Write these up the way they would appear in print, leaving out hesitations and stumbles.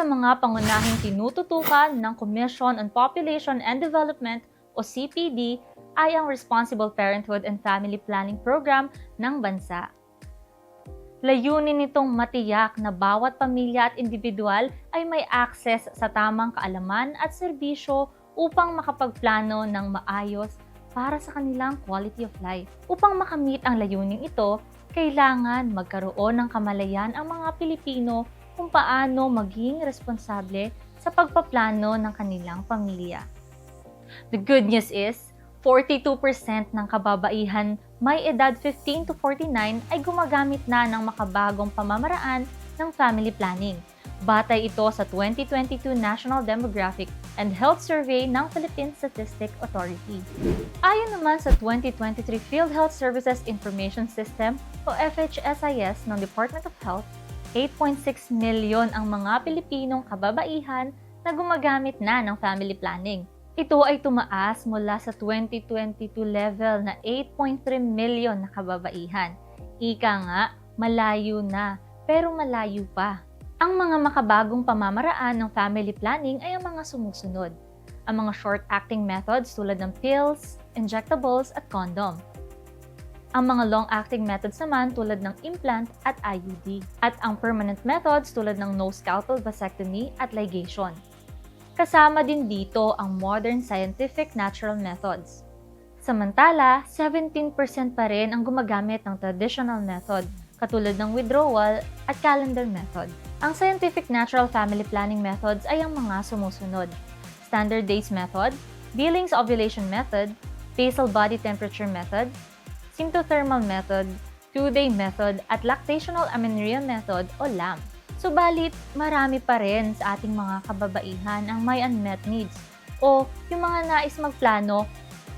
sa mga pangunahing tinututukan ng Commission on Population and Development o CPD ay ang Responsible Parenthood and Family Planning Program ng bansa. Layunin nitong matiyak na bawat pamilya at individual ay may access sa tamang kaalaman at serbisyo upang makapagplano ng maayos para sa kanilang quality of life. Upang makamit ang layuning ito, kailangan magkaroon ng kamalayan ang mga Pilipino kung paano maging responsable sa pagpaplano ng kanilang pamilya. The good news is, 42% ng kababaihan may edad 15 to 49 ay gumagamit na ng makabagong pamamaraan ng family planning. Batay ito sa 2022 National Demographic and Health Survey ng Philippine Statistics Authority. Ayon naman sa 2023 Field Health Services Information System o FHSIS ng Department of Health, 8.6 milyon ang mga Pilipinong kababaihan na gumagamit na ng family planning. Ito ay tumaas mula sa 2022 level na 8.3 milyon na kababaihan. Ika nga, malayo na, pero malayo pa. Ang mga makabagong pamamaraan ng family planning ay ang mga sumusunod. Ang mga short-acting methods tulad ng pills, injectables at condom. Ang mga long-acting methods naman tulad ng implant at IUD. At ang permanent methods tulad ng no-scalpel vasectomy at ligation. Kasama din dito ang modern scientific natural methods. Samantala, 17% pa rin ang gumagamit ng traditional method, katulad ng withdrawal at calendar method. Ang scientific natural family planning methods ay ang mga sumusunod: standard days method, Billings ovulation method, basal body temperature method, symptothermal method, 2-day method, at lactational amenorrhea method o LAM. Subalit, marami pa rin sa ating mga kababaihan ang may unmet needs o yung mga nais magplano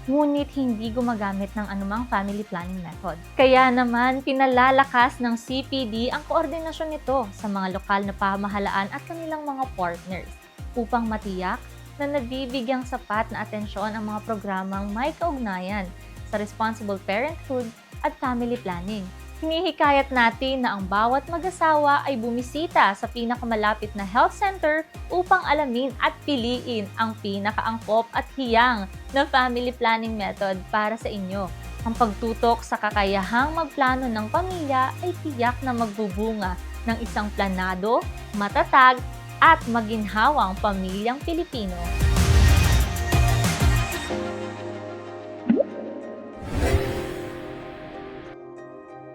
ngunit hindi gumagamit ng anumang family planning method. Kaya naman, pinalalakas ng CPD ang koordinasyon nito sa mga lokal na pamahalaan at kanilang mga partners upang matiyak na nabibigyang sapat na atensyon ang mga programang may kaugnayan sa responsible parenthood at family planning. Hinihikayat natin na ang bawat mag-asawa ay bumisita sa pinakamalapit na health center upang alamin at piliin ang pinakaangkop at hiyang na family planning method para sa inyo. Ang pagtutok sa kakayahang magplano ng pamilya ay tiyak na magbubunga ng isang planado, matatag at maginhawang pamilyang Pilipino.